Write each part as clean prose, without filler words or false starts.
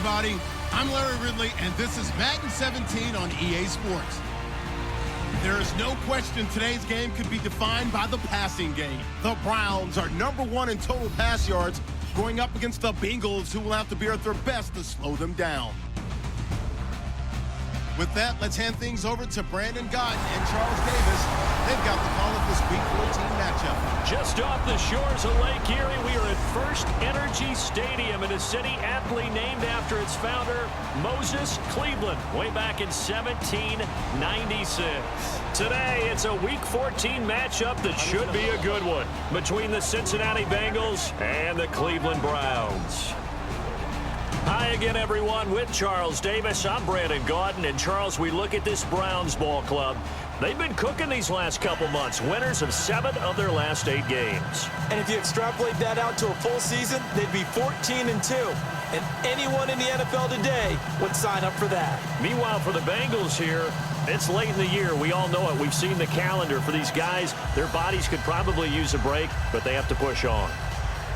everybody. I'm Larry Ridley, and this is Madden 17 on EA Sports. There is no question today's game could be defined by the passing game. The Browns are #1 in total pass yards, going up against the Bengals, who will have to be at their best to slow them down. With that, let's hand things over to Brandon Gott and Charles Davis. They've got the call of this Week 14 matchup. Just off the shores of Lake Erie, we are at First Energy Stadium in a city aptly named after its founder, Moses Cleveland, way back in 1796. Today, it's a Week 14 matchup that should be a good one between the Cincinnati Bengals and the Cleveland Browns. Hi again, everyone, with Charles Davis. I'm Brandon Gaudin, and Charles, we look at this Browns ball club. They've been cooking these last couple months, winners of 7 of their last 8 games. And if you extrapolate that out to a full season, they'd be 14-2. And anyone in the NFL today would sign up for that. Meanwhile, for the Bengals here, it's late in the year. We all know it. We've seen the calendar for these guys. Their bodies could probably use a break, but they have to push on.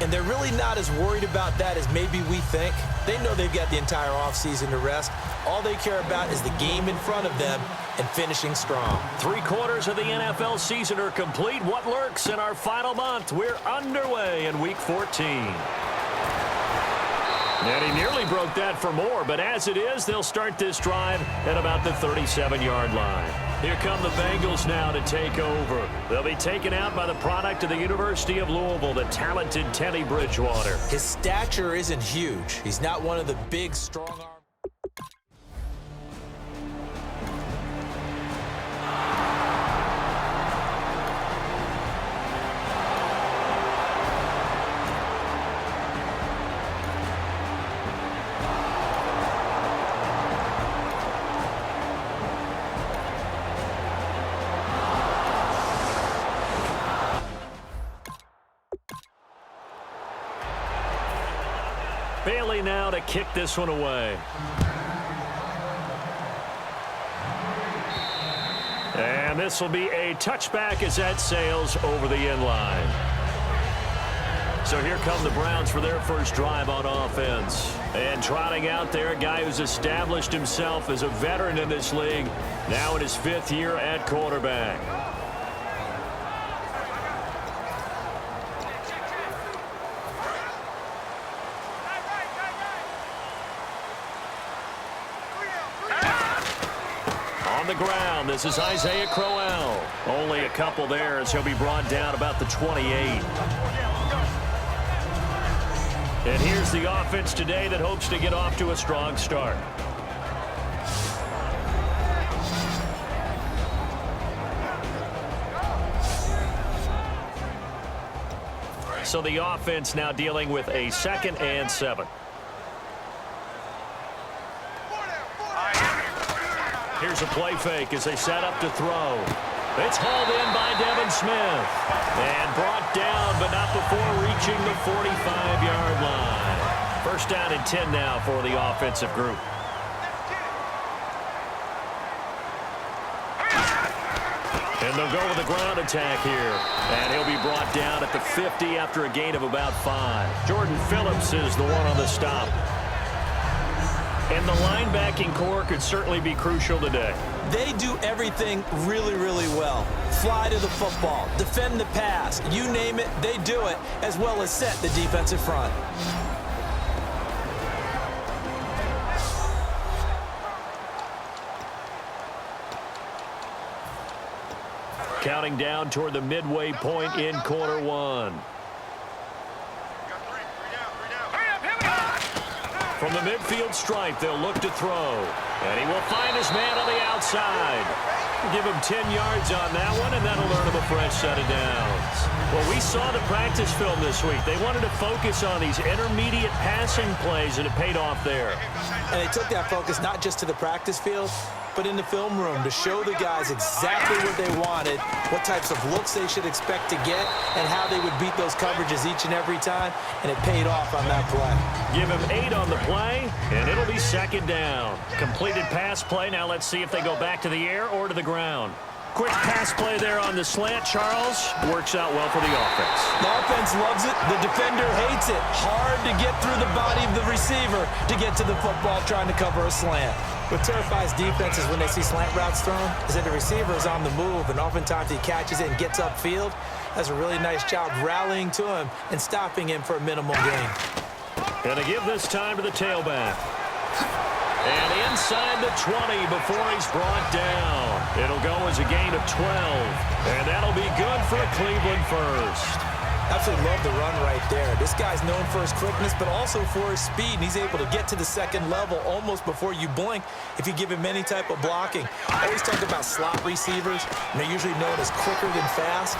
And they're really not as worried about that as maybe we think. They know they've got the entire offseason to rest. All they care about is the game in front of them and finishing strong. 3/4 of the NFL season are complete. What lurks in our final month? We're underway in Week 14. And he nearly broke that for more, but as it is, they'll start this drive at about the 37-yard line. Here come the Bengals now to take over. They'll be taken out by the product of the University of Louisville, the talented Teddy Bridgewater. His stature isn't huge. He's not one of the big, strong arms. Bailey now to kick this one away. And this will be a touchback as that sails over the end line. So here come the Browns for their first drive on offense. And trotting out there, a guy who's established himself as a veteran in this league, now in his 5th year at quarterback. The ground. This is Isaiah Crowell. Only a couple there as he'll be brought down about the 28. And here's the offense today that hopes to get off to a strong start. So the offense now dealing with a 2nd and 7. Here's a play fake as they set up to throw. It's hauled in by Devin Smith. And brought down, but not before reaching the 45-yard line. First down and 10 now for the offensive group. And they'll go with the ground attack here. And he'll be brought down at the 50 after a gain of about 5. Jordan Phillips is the one on the stop. And the linebacking core could certainly be crucial today. They do everything really, really well. Fly to the football, defend the pass, you name it, they do it, as well as set the defensive front. Counting down toward the midway point in quarter 1. From the midfield stripe, they'll look to throw. And he will find his man on the outside. Give him 10 yards on that one, and that'll earn him a fresh set of downs. Well, we saw the practice film this week. They wanted to focus on these intermediate passing plays, and it paid off there. And they took that focus not just to the practice field, but in the film room to show the guys exactly what they wanted, what types of looks they should expect to get, and how they would beat those coverages each and every time, and it paid off on that play. Give him 8 on the play, and it'll be 2nd down. Completed pass play. Now let's see if they go back to the air or to the ground. quick pass play there on the slant, Charles. Works out well for the offense. The offense loves it. The defender hates it. Hard to get through the body of the receiver to get to the football trying to cover a slant. What terrifies defenses when they see slant routes thrown is that the receiver is on the move, and oftentimes he catches it and gets upfield. Does a really nice job rallying to him and stopping him for a minimal gain. Gonna give this time to the tailback. And inside the 20 before he's brought down. It'll go as a gain of 12. And that'll be good for a Cleveland first. Absolutely love the run right there. This guy's known for his quickness, but also for his speed. And he's able to get to the second level almost before you blink if you give him any type of blocking. I always talk about slot receivers, and they're usually known as quicker than fast.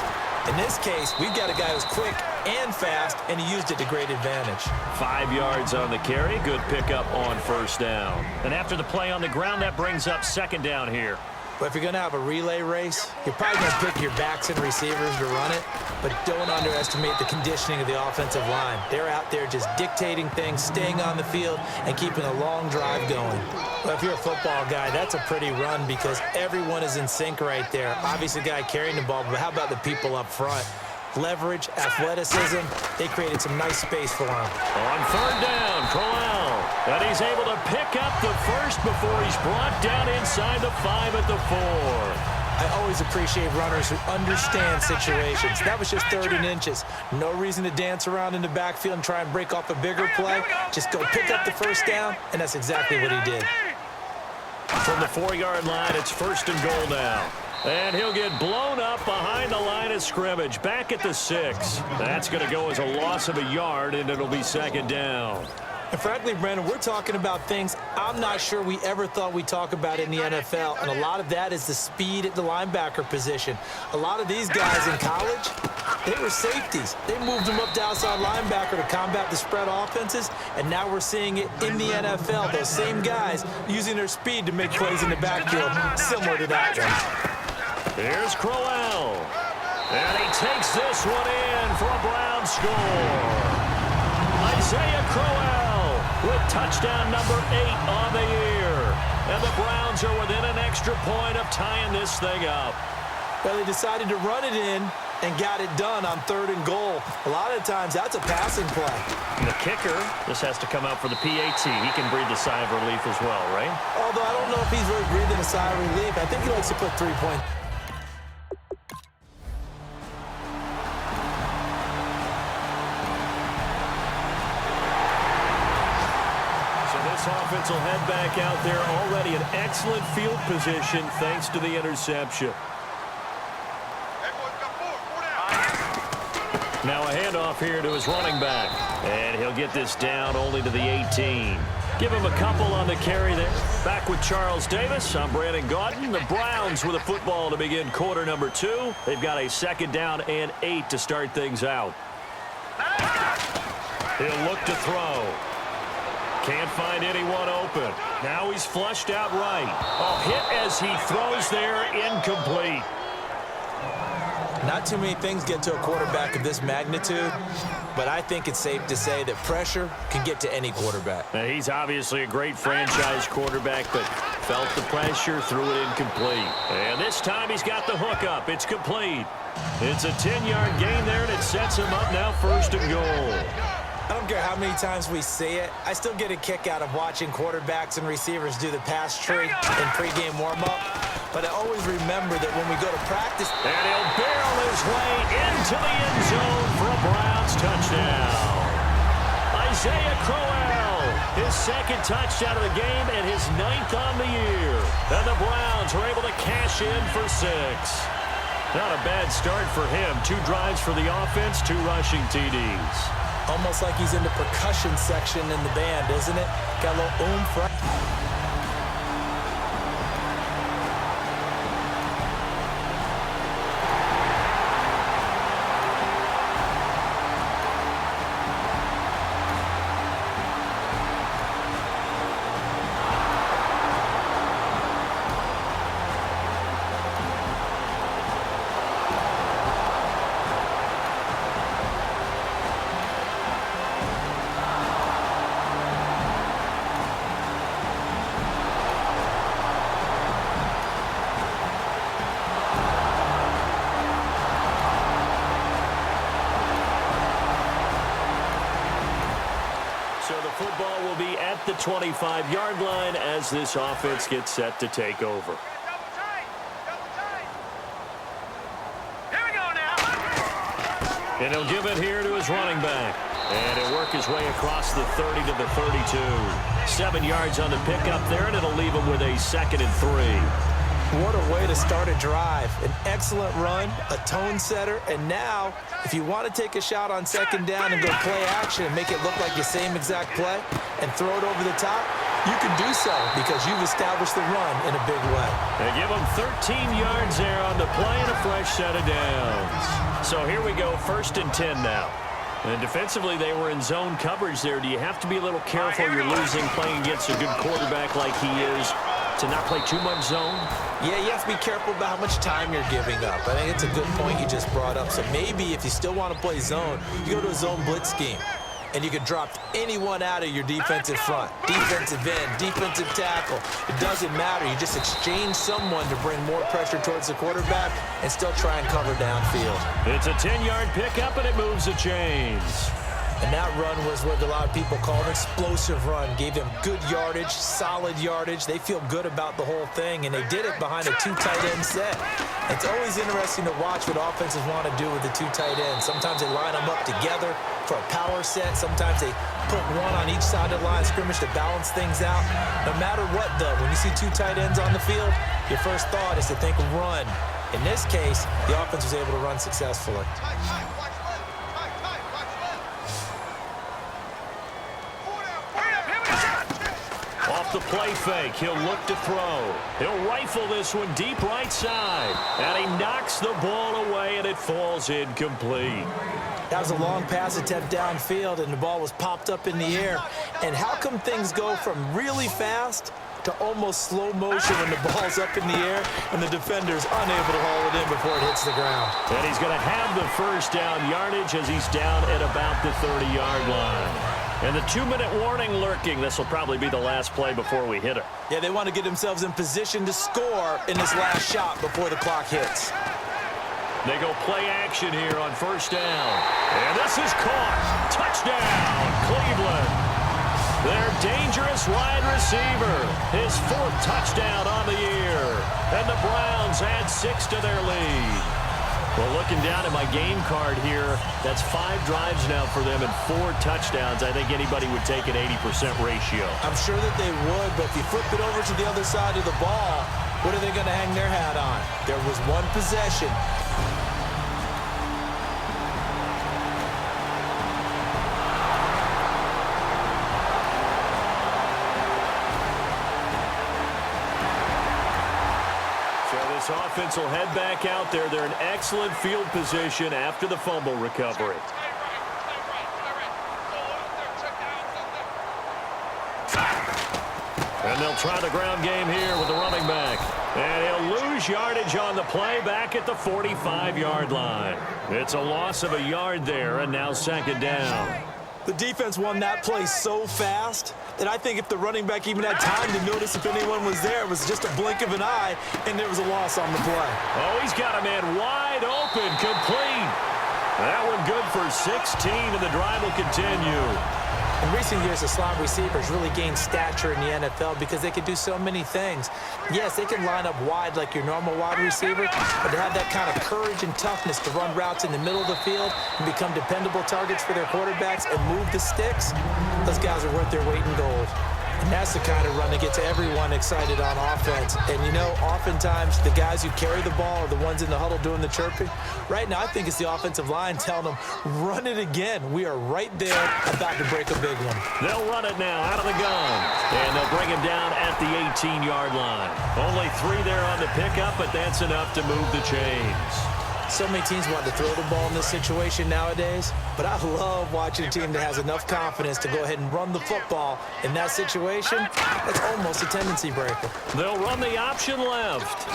In this case, we've got a guy who's quick and fast, and he used it to great advantage. 5 yards on the carry. Good pickup on first down. And after the play on the ground, that brings up second down here. But if you're going to have a relay race, you're probably going to pick your backs and receivers to run it, but don't underestimate the conditioning of the offensive line. They're out there just dictating things, staying on the field, and keeping a long drive going. But if you're a football guy, that's a pretty run because everyone is in sync right there. Obviously, the guy carrying the ball, but how about the people up front? Leverage, athleticism, they created some nice space for him. On third down, Crowell. And he's able to pick up the first before he's brought down inside the 5 at the 4. I always appreciate runners who understand situations. That was just 3rd and inches. No reason to dance around in the backfield and try and break off a bigger play. Just go pick up the first down, and that's exactly what he did. From the 4-yard line, it's first and goal now. And he'll get blown up behind the line of scrimmage. Back at the 6. That's going to go as a loss of a yard, and it'll be second down. And frankly, Brandon, we're talking about things I'm not sure we ever thought we'd talk about in the NFL. And a lot of that is the speed at the linebacker position. A lot of these guys in college, they were safeties. They moved them up to outside linebacker to combat the spread offenses. And now we're seeing it in the NFL. Those same guys using their speed to make plays in the backfield, similar to that one. Here's Crowell. And he takes this one in for a Brown score. Isaiah Crowell with touchdown number 8 on the year. And the Browns are within an extra point of tying this thing up. Well, they decided to run it in and got it done on 3rd and goal. A lot of times, that's a passing play. And the kicker, this has to come out for the PAT. He can breathe a sigh of relief as well, right? Although I don't know if he's really breathing a sigh of relief. I think he likes to put 3 points. Offense will head back out there, already in excellent field position thanks to the interception. Now a handoff here to his running back, and he'll get this down only to the 18. Give him a couple on the carry there. Back with Charles Davis, I'm Brandon Gaudin. The Browns with a football to begin quarter number 2. They've got a second down and 8 to start things out. He'll look to throw. Can't find anyone open. Now he's flushed out right. A hit as he throws there, incomplete. Not too many things get to a quarterback of this magnitude, but I think it's safe to say that pressure can get to any quarterback. Now, he's obviously a great franchise quarterback, but felt the pressure, threw it incomplete. And this time he's got the hook up. It's complete. It's a 10-yard gain there, and it sets him up now first and goal. I don't care how many times we see it. I still get a kick out of watching quarterbacks and receivers do the pass tree in pregame warm-up. But I always remember that when we go to practice. And he'll barrel his way into the end zone for a Browns touchdown. Isaiah Crowell, his second touchdown of the game and his 9th on the year. And the Browns are able to cash in for 6. Not a bad start for him. 2 drives for the offense, 2 rushing TDs. Almost like he's in the percussion section in the band, isn't it? Got a little oomph right. football will be at the 25-yard line as this offense gets set to take over. And he'll give it here to his running back. And he'll work his way across the 30 to the 32. 7 yards on the pickup there, and it'll leave him with a 2nd and 3. What a way to start a drive. An excellent run, a tone setter, and now if you want to take a shot on 2nd down and go play action and make it look like the same exact play and throw it over the top, you can do so because you've established the run in a big way. They give him 13 yards there on the play and a fresh set of downs. So here we go, 1st and 10 now. And defensively, they were in zone coverage there. Do you have to be a little careful? You're losing playing against a good quarterback like he is to not play too much zone? Yeah, you have to be careful about how much time you're giving up. I think it's a good point you just brought up. So maybe if you still want to play zone, you go to a zone blitz scheme. And you can drop anyone out of your defensive front, defensive end, defensive tackle. It doesn't matter. You just exchange someone to bring more pressure towards the quarterback and still try and cover downfield. It's a 10-yard pickup, and it moves the chains. And that run was what a lot of people call an explosive run. Gave them good yardage, solid yardage. They feel good about the whole thing, and they did it behind a 2 tight end set. It's always interesting to watch what offenses want to do with the 2 tight ends. Sometimes they line them up together for a power set. Sometimes they put one on each side of the line of scrimmage to balance things out. No matter what, though, when you see 2 tight ends on the field, your first thought is to think run. In this case, the offense was able to run successfully. Off the play fake, he'll look to throw. He'll rifle this one deep right side. And he knocks the ball away, and it falls incomplete. That was a long pass attempt downfield, and the ball was popped up in the air. And how come things go from really fast to almost slow motion when the ball's up in the air and the defender's unable to haul it in before it hits the ground? And he's going to have the first down yardage as he's down at about the 30-yard line. And the 2-minute warning lurking. This will probably be the last play before we hit it. Yeah, they want to get themselves in position to score in this last shot before the clock hits. They go play action here on 1st down. And this is caught. Touchdown, Cleveland. Their dangerous wide receiver. His 4th touchdown on the year. And the Browns add 6 to their lead. Well, looking down at my game card here, that's 5 drives now for them and 4 touchdowns. I think anybody would take an 80% ratio. I'm sure that they would, but if you flip it over to the other side of the ball, what are they going to hang their hat on? There was one possession. Offense will head back out there. They're in excellent field position after the fumble recovery. And they'll try the ground game here with the running back. And he'll lose yardage on the play back at the 45-yard line. It's a loss of a yard there, and now 2nd down. The defense won that play so fast that I think if the running back even had time to notice if anyone was there, it was just a blink of an eye, and there was a loss on the play. Oh, he's got a man wide open, complete. That one good for 16, and the drive will continue. In recent years, the slot receivers really gained stature in the NFL because they can do so many things. Yes, they can line up wide like your normal wide receiver, but to have that kind of courage and toughness to run routes in the middle of the field and become dependable targets for their quarterbacks and move the sticks, those guys are worth their weight in gold. And that's the kind of run that gets everyone excited on offense. And, you know, oftentimes the guys who carry the ball are the ones in the huddle doing the chirping. Right now, I think it's the offensive line telling them, run it again. We are right there about to break a big one. They'll run it now out of the gun. And they'll bring him down at the 18-yard line. Only 3 there on the pickup, but that's enough to move the chains. So many teams want to throw the ball in this situation nowadays, but I love watching a team that has enough confidence to go ahead and run the football. In that situation, that's almost a tendency breaker. They'll run the option left.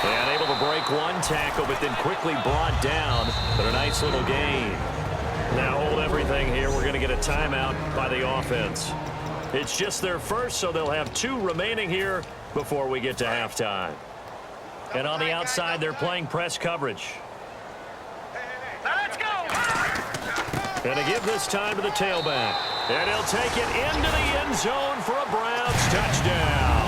And able to break one tackle, but then quickly brought down. But a nice little gain. Now hold everything here. We're going to get a timeout by the offense. It's just their first, so they'll have 2 remaining here before we get to halftime. And on the outside, they're playing press coverage. Let's go! And to give this time to the tailback. And he'll take it into the end zone for a Browns touchdown.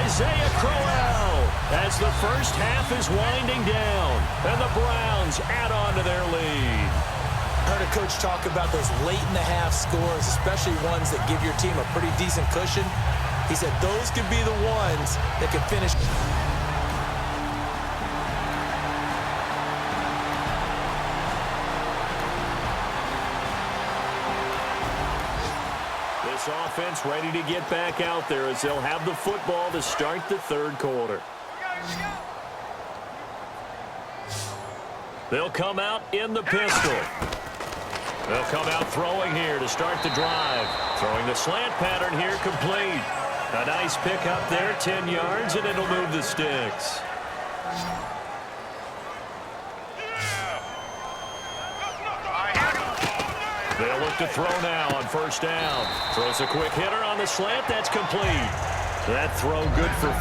Isaiah Crowell as the first half is winding down, and the Browns add on to their lead. Heard a coach talk about those late-in-the-half scores, especially ones that give your team a pretty decent cushion. He said those could be the ones that could finish. This offense ready to get back out there as they'll have the football to start the third quarter. They'll come out in the pistol. They'll come out throwing here to start the drive. Throwing the slant pattern here complete. A nice pickup there, 10 yards, and it'll move the sticks. They'll look to throw now on first down. Throws a quick hitter on the slant. That's complete. That throw good for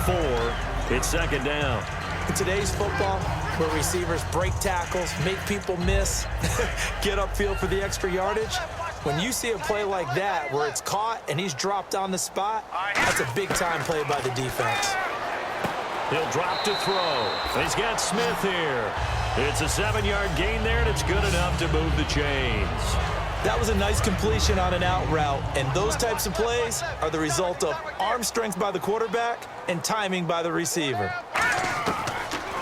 4. It's second down. In today's football, where receivers break tackles, make people miss, get upfield for the extra yardage, when you see a play like that where it's caught and he's dropped on the spot, that's a big-time play by the defense. He'll drop to throw. He's got Smith here. It's a 7-yard gain there, and it's good enough to move the chains. That was a nice completion on an out route, and those types of plays are the result of arm strength by the quarterback and timing by the receiver.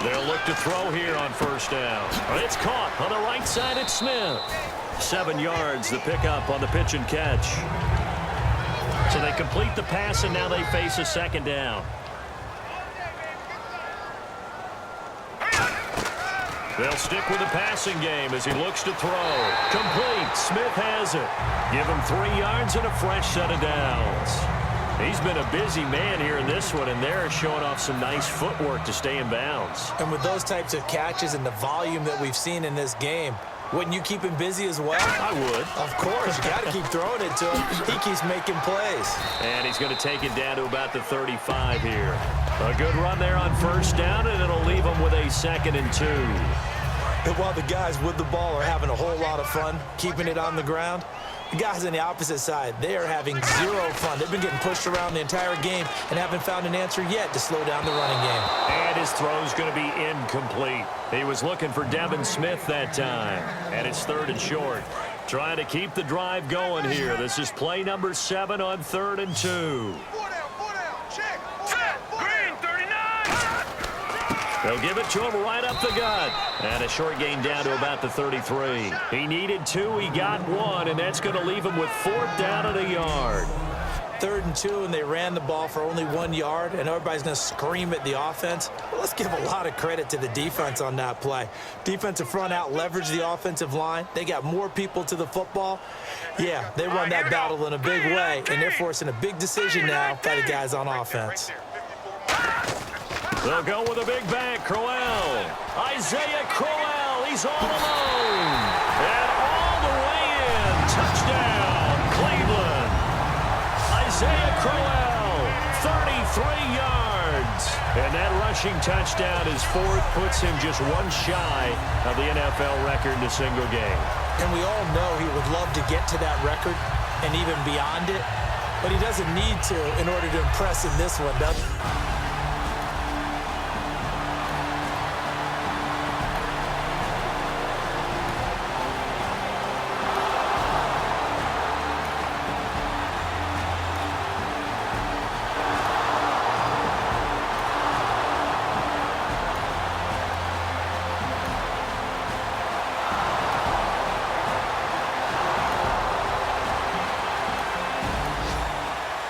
They'll look to throw here on first down. It's caught on the right side. It's Smith. 7 yards, the pickup on the pitch and catch. So they complete the pass, and now they face a second down. They'll stick with the passing game as he looks to throw. Complete. Smith has it. Give him 3 yards and a fresh set of downs. He's been a busy man here in this one, and they're showing off some nice footwork to stay in bounds. And with those types of catches and the volume that we've seen in this game, wouldn't you keep him busy as well? I would. Of course. You got to keep throwing it to him. He keeps making plays. And he's going to take it down to about the 35 here. A good run there on first down, and it'll leave him with a 2nd and 2. And while the guys with the ball are having a whole lot of fun keeping it on the ground, the guys on the opposite side, they are having zero fun. They've been getting pushed around the entire game and haven't found an answer yet to slow down the running game. And his throw's going to be incomplete. He was looking for Devin Smith that time. And it's 3rd and short. Trying to keep the drive going here. This is play number 7 on 3rd and 2. They'll give it to him right up the gut. And a short gain down to about the 33. He needed 2. He got 1. And that's going to leave him with 4th down and a yard. 3rd and 2, and they ran the ball for only 1 yard, and everybody's going to scream at the offense. Well, let's give a lot of credit to the defense on that play. Defensive front out leveraged the offensive line. They got more people to the football. Yeah, they won that battle in a big way, and they're forcing a big decision now by the guys on offense. They'll go with a big back, Crowell. Isaiah Crowell, he's all alone. And all the way in, touchdown, Cleveland. Isaiah Crowell, 33 yards. And that rushing touchdown is 4th, puts him just 1 shy of the NFL record in a single game. And we all know he would love to get to that record and even beyond it, but he doesn't need to in order to impress in this one, does he?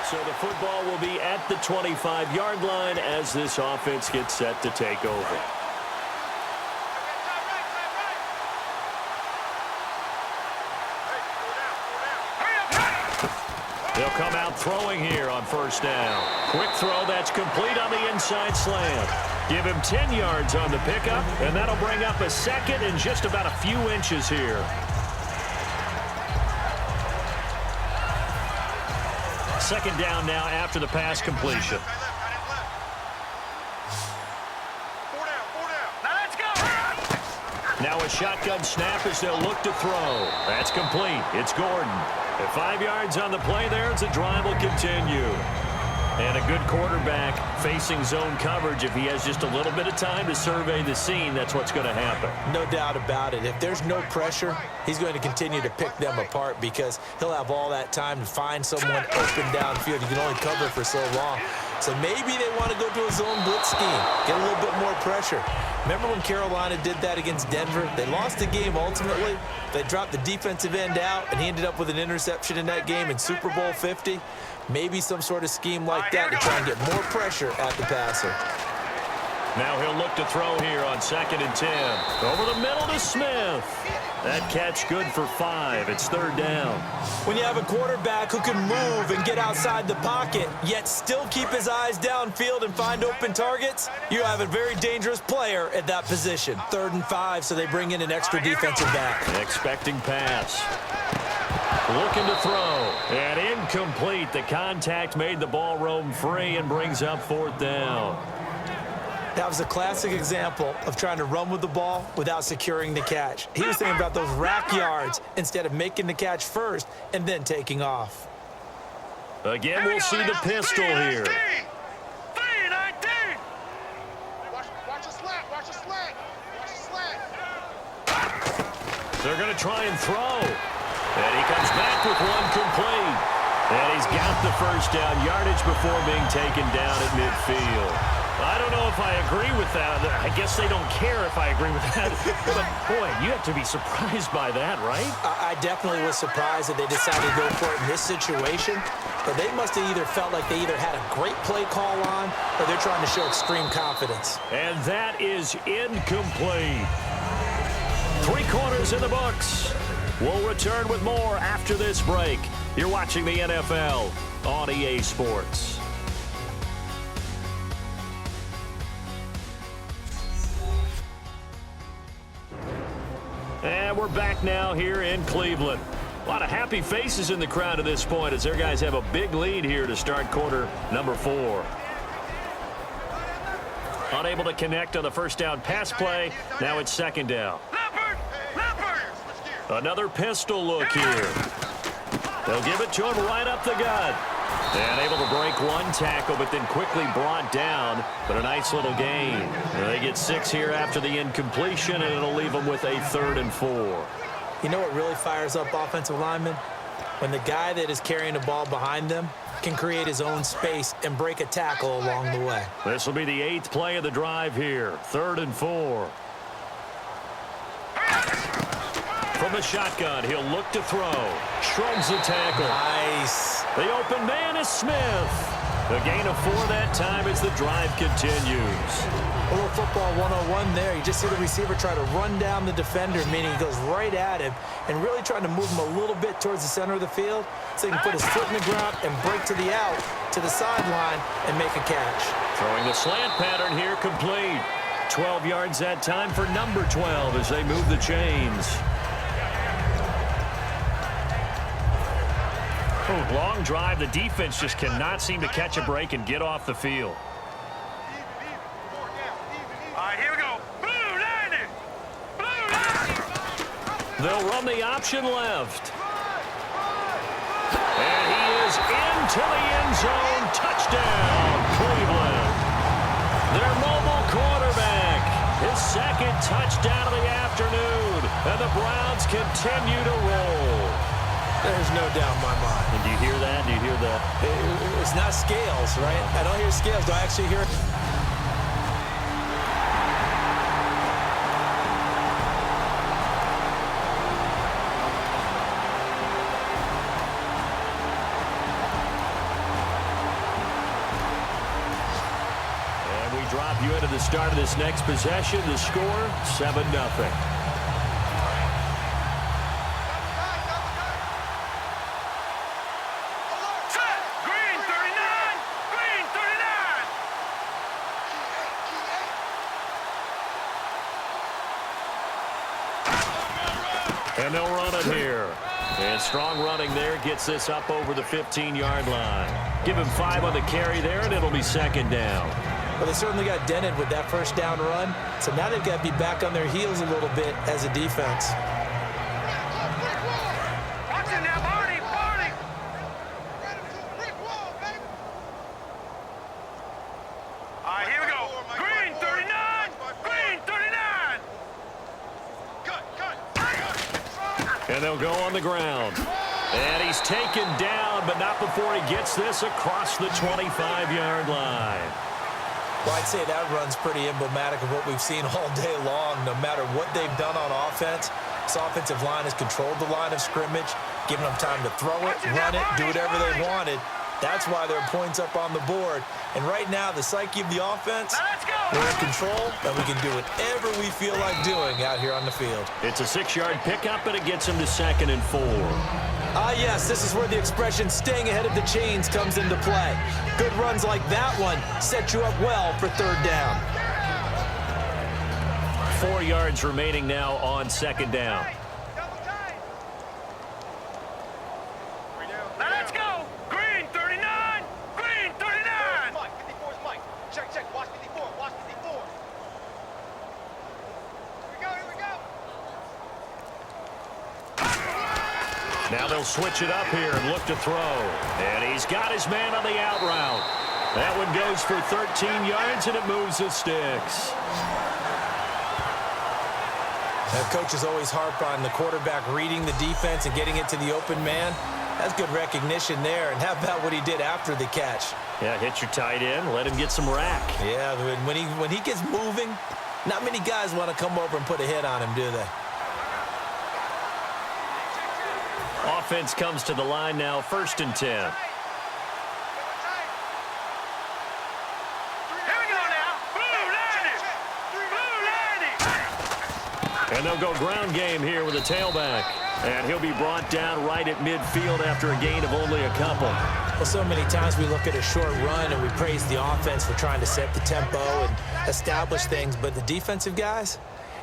So the football will be at the 25-yard line as this offense gets set to take over. They'll come out throwing here on first down. Quick throw that's complete on the inside slant. Give him 10 yards on the pickup, and that'll bring up a 2nd and just about a few inches here. Second down now after the pass completion. Now a shotgun snap as they'll look to throw. That's complete. It's Gordon. At 5 yards on the play there, the drive will continue. And a good quarterback facing zone coverage. If he has just a little bit of time to survey the scene, that's what's going to happen. No doubt about it. If there's no pressure, he's going to continue to pick them apart because he'll have all that time to find someone open downfield. You can only cover for so long. So maybe they want to go to a zone blitz scheme, get a little bit more pressure. Remember when Carolina did that against Denver? They lost the game ultimately. They dropped the defensive end out, and he ended up with an interception in that game in Super Bowl 50. Maybe some sort of scheme like that to try and get more pressure at the passer. Now he'll look to throw here on 2nd and 10. Over the middle to Smith. That catch good for 5. It's 3rd down. When you have a quarterback who can move and get outside the pocket, yet still keep his eyes downfield and find open targets, you have a very dangerous player at that position. 3rd and 5, so they bring in an extra defensive back. Expecting pass. Looking to throw. And incomplete. The contact made the ball roam free and brings up 4th down. That was a classic example of trying to run with the ball without securing the catch. He was thinking about those rack yards instead of making the catch first and then taking off. Again, we'll see the pistol here. They're going to try and throw. And he comes back with one complete. And he's got the first down yardage before being taken down at midfield. I don't know if I agree with that. I guess they don't care if I agree with that. But, boy, you have to be surprised by that, right? I definitely was surprised that they decided to go for it in this situation. But they must have either felt like they either had a great play call on or they're trying to show extreme confidence. And that is incomplete. 3 quarters in the books. We'll return with more after this break. You're watching the NFL on EA Sports. And we're back now here in Cleveland. A lot of happy faces in the crowd at this point as their guys have a big lead here to start quarter number 4. Unable to connect on the first down pass play. Now it's 2nd down. Another pistol look here. They'll give it to him right up the gut. And able to break one tackle, but then quickly brought down. But a nice little gain. They get 6 here after the incompletion, and it'll leave them with a 3rd and 4. You know what really fires up offensive linemen? When the guy that is carrying the ball behind them can create his own space and break a tackle along the way. This will be the 8th play of the drive here. 3rd and 4. From the shotgun, he'll look to throw. Shrugs the tackle. Nice. The open man is Smith. A gain of 4 that time as the drive continues. A little football 101 there. You just see the receiver try to run down the defender, meaning he goes right at him and really trying to move him a little bit towards the center of the field so he can put his foot in the ground and break to the out, to the sideline, and make a catch. Throwing the slant pattern here complete. 12 yards that time for number 12 as they move the chains. Oh, long drive. The defense just cannot seem to catch a break and get off the field. All right, here we go. Blue 90. Blue 90. They'll run the option left. And he is into the end zone. Touchdown, Cleveland. Their mobile quarterback. His 2nd touchdown of the afternoon. And the Browns continue to roll. There's no doubt in my mind. And do you hear that? Do you hear that? It's not scales, right? I don't hear scales. Do I actually hear it? And we drop you into the start of this next possession. The score, 7-0. And they'll run it here. And strong running there gets this up over the 15-yard line. Give him 5 on the carry there, and it'll be 2nd down. Well, they certainly got dented with that first down run. So now they've got to be back on their heels a little bit as a defense. Watch it now, Barney. And they'll go on the ground. And he's taken down, but not before he gets this across the 25-yard line. Well, I'd say that run's pretty emblematic of what we've seen all day long. No matter what they've done on offense, this offensive line has controlled the line of scrimmage, given them time to throw it, run it, do whatever they wanted. That's why there are points up on the board. And right now, the psyche of the offense, we're in control, and we can do whatever we feel like doing out here on the field. It's a 6-yard pickup, and it gets him to 2nd and 4. Ah, yes, this is where the expression staying ahead of the chains comes into play. Good runs like that one set you up well for 3rd down. 4 yards remaining now on 2nd down. Now let's go. Green 39. Green 39. Mike, 54 is Mike. Check. Watch 54. Watch 54. Here we go. Now they'll switch it up here and look to throw. And he's got his man on the out route. That one goes for 13 yards, and it moves the sticks. Now, coaches always harp on the quarterback reading the defense and getting it to the open man. That's good recognition there. And how about what he did after the catch? Yeah, hit your tight end, let him get some rack. Yeah, when he gets moving, not many guys want to come over and put a hit on him, do they? Offense comes to the line now, 1st and 10. Here we go now. Blue 90. And they'll go ground game here with a tailback. And he'll be brought down right at midfield after a gain of only a couple. Well, so many times we look at a short run and we praise the offense for trying to set the tempo and establish things, but the defensive guys,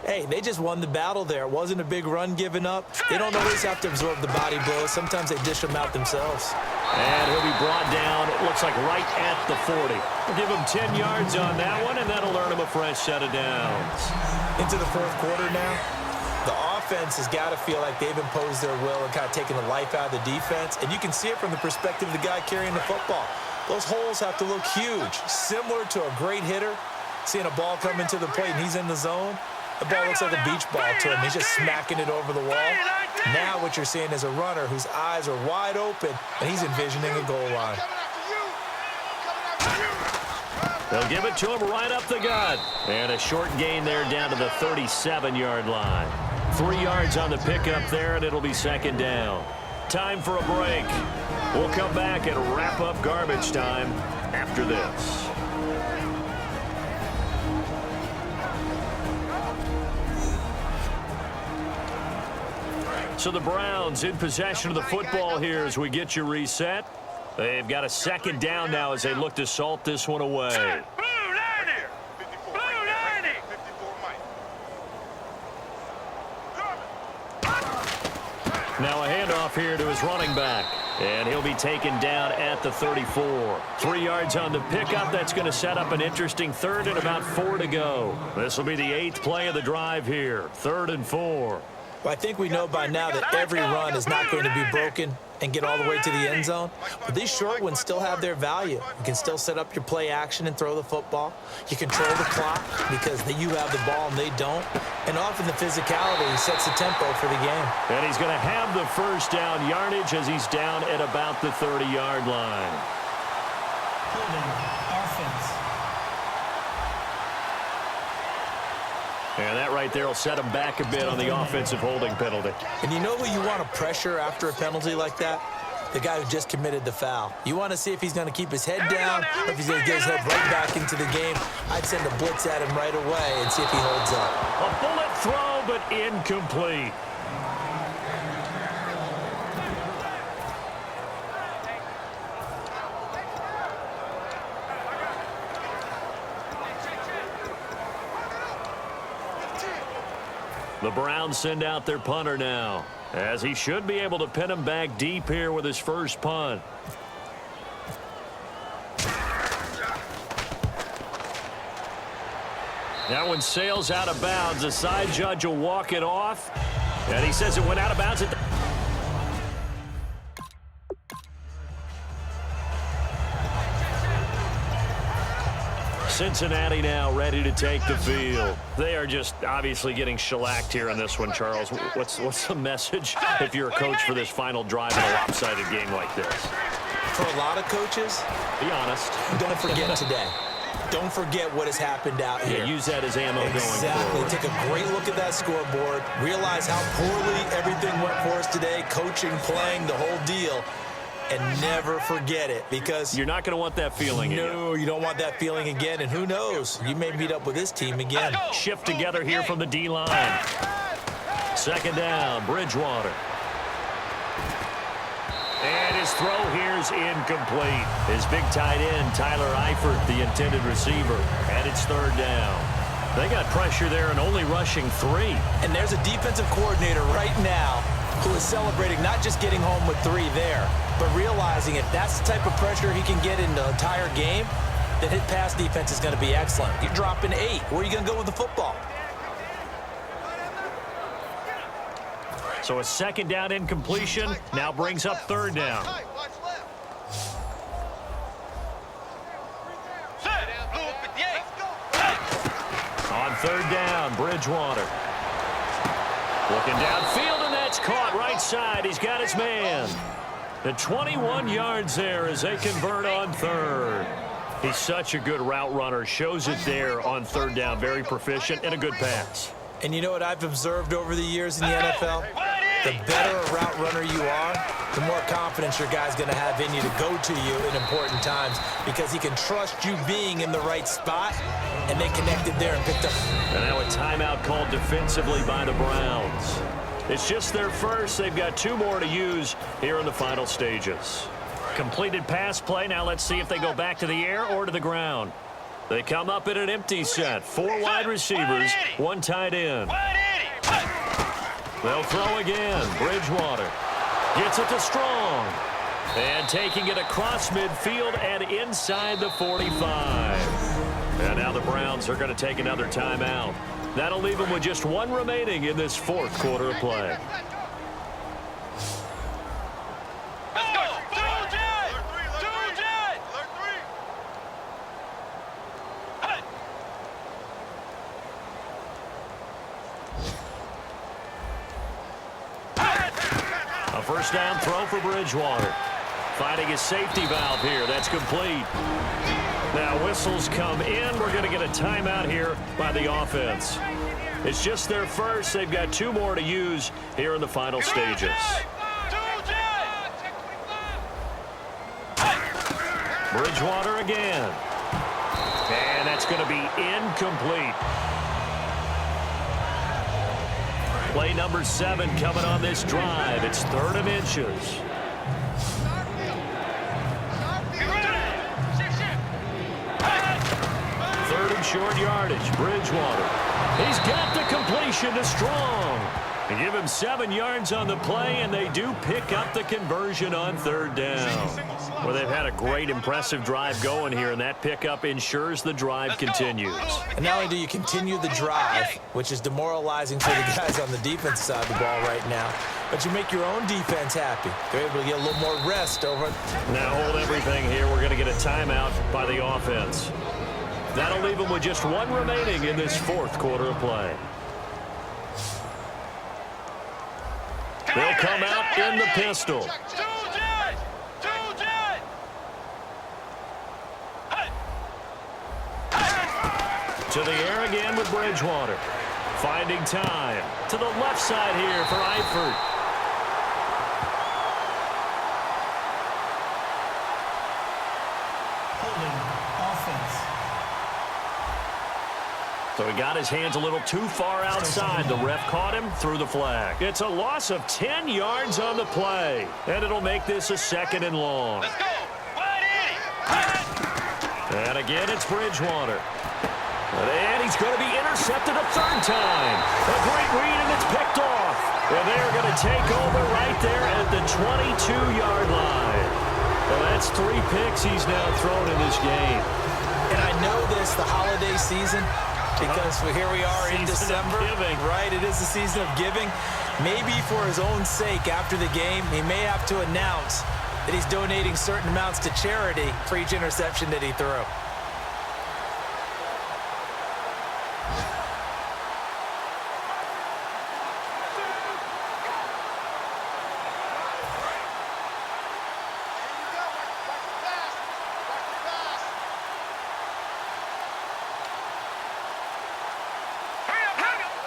hey, they just won the battle there. It wasn't a big run given up. They don't always have to absorb the body blows. Sometimes they dish them out themselves. And he'll be brought down, it looks like right at the 40. We'll give him 10 yards on that one, and that'll earn him a fresh set of downs. Into the 4th quarter now. The offense has got to feel like they've imposed their will and kind of taken the life out of the defense. And you can see it from the perspective of the guy carrying the football. Those holes have to look huge, similar to a great hitter. Seeing a ball come into the plate and he's in the zone. The ball looks like a beach ball to him. He's just smacking it over the wall. Now what you're seeing is a runner whose eyes are wide open, and he's envisioning a goal line. They'll give it to him right up the gut. And a short gain there down to the 37-yard line. 3 yards on the pickup there, and it'll be 2nd down. Time for a break. We'll come back and wrap up garbage time after this. So the Browns in possession of the football here as we get you reset. They've got a 2nd down now as they look to salt this one away. Blue 90. Blue 90. 54 Mike. Now a handoff here to his running back. And he'll be taken down at the 34. 3 yards on the pickup. That's going to set up an interesting 3rd and about 4 to go. This will be the 8th play of the drive here. 3rd and 4. Well, I think we know by now that every run is not going to be broken and get all the way to the end zone. But these short ones still have their value. You can still set up your play action and throw the football. You control the clock because you have the ball and they don't. And often the physicality sets the tempo for the game. And he's going to have the 1st down yardage as he's down at about the 30-yard line. And that right there will set him back a bit on the offensive holding penalty. And you know who you want to pressure after a penalty like that? The guy who just committed the foul. You want to see if he's going to keep his head down or if he's going to get his head right back into the game. I'd send a blitz at him right away and see if he holds up. A bullet throw, but incomplete. The Browns send out their punter now, as he should be able to pin him back deep here with his first punt. That one sails out of bounds. The side judge will walk it off, and he says it went out of bounds at the Cincinnati now ready to take the field. They are just obviously getting shellacked here in this one, Charles. What's the message if you're a coach for this final drive in a lopsided game like this? For a lot of coaches, be honest. Don't forget today. Don't forget what has happened out here. Yeah, use that as ammo going Exactly. forward. Take a great look at that scoreboard. Realize how poorly everything went for us today. Coaching, playing, the whole deal. And never forget it, because you're not going to want that feeling again. No, you don't want that feeling again. And who knows? You may meet up with this team again. Shift together here from the D-line. Second down, Bridgewater. And his throw here's incomplete. His big tight end, Tyler Eifert, the intended receiver. And it's third down. They got pressure there and only rushing 3. And there's a defensive coordinator right now who is celebrating not just getting home with 3 there, but realizing if that's the type of pressure he can get in the entire game, then his pass defense is going to be excellent. You're dropping 8. Where are you going to go with the football? So a second down incompletion now brings up third down. On third down, Bridgewater. Looking downfield, and that's caught right side. He's got his man. The 21 yards there as they convert on third. He's such a good route runner. Shows it there on third down. Very proficient and a good pass. And you know what I've observed over the years in the NFL? The better a route runner you are, the more confidence your guy's going to have in you to go to you in important times, because he can trust you being in the right spot, and they connected there and picked up. And now a timeout called defensively by the Browns. It's just their first. They've got 2 more to use here in the final stages. Completed pass play. Now let's see if they go back to the air or to the ground. They come up in an empty set. 4 wide receivers, 1 tight end. They'll throw again. Bridgewater gets it to Strong. And taking it across midfield and inside the 45. And now the Browns are going to take another timeout. That'll leave them with just 1 remaining in this 4th quarter of play. A first down throw for Bridgewater. Finding his safety valve here. That's complete. Now whistles come in. We're going to get a timeout here by the offense. It's just their first. They've got 2 more to use here in the final stages. Bridgewater again. And that's going to be incomplete. Play number 7 coming on this drive. It's 3rd and inches. Short yardage. Bridgewater. He's got the completion to Strong. They give him 7 yards on the play, and they do pick up the conversion on 3rd down. Well, they've had a great, impressive drive going here, and that pickup ensures the drive continues. And not only do you continue the drive, which is demoralizing for the guys on the defense side of the ball right now, but you make your own defense happy. They're able to get a little more rest over. Now hold everything here. We're going to get a timeout by the offense. That'll leave them with just 1 remaining in this 4th quarter of play. They'll come out in the pistol. To the air again with Bridgewater. Finding time. To the left side here for Eifert. So he got his hands a little too far outside. The ref caught him, threw the flag. It's a loss of 10 yards on the play, and it'll make this a 2nd and long. Let's go. And again, it's Bridgewater. And he's going to be intercepted a 3rd time. A great read, and it's picked off. And they're going to take over right there at the 22-yard line. Well, that's 3 picks he's now thrown in this game. And I know this, the holiday season, because here we are in December, right? It is the season of giving. Maybe for his own sake, after the game, he may have to announce that he's donating certain amounts to charity for each interception that he threw.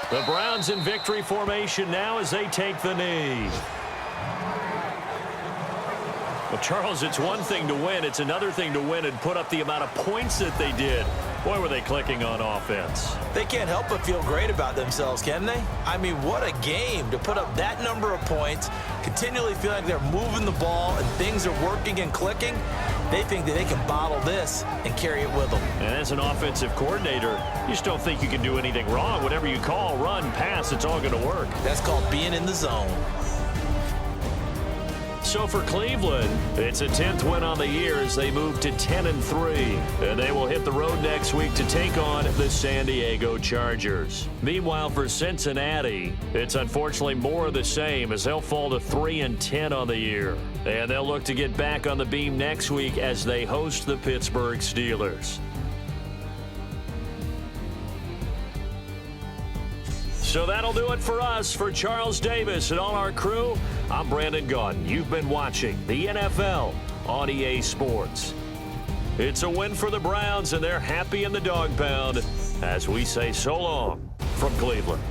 The Browns in victory formation now as they take the knee. Well, Charles, it's one thing to win. It's another thing to win and put up the amount of points that they did. Boy, were they clicking on offense. They can't help but feel great about themselves, can they? I mean, what a game to put up that number of points, continually feel like they're moving the ball and things are working and clicking. They think that they can bottle this and carry it with them. And as an offensive coordinator, you just don't think you can do anything wrong. Whatever you call, run, pass, it's all going to work. That's called being in the zone. So for Cleveland, it's a 10th win on the year as they move to 10-3. And they will hit the road next week to take on the San Diego Chargers. Meanwhile, for Cincinnati, it's unfortunately more of the same as they'll fall to 3-10 on the year. And they'll look to get back on the beam next week as they host the Pittsburgh Steelers. So that'll do it for us. For Charles Davis and all our crew, I'm Brandon Gaudin. You've been watching the NFL on EA Sports. It's a win for the Browns, and they're happy in the dog pound as we say so long from Cleveland.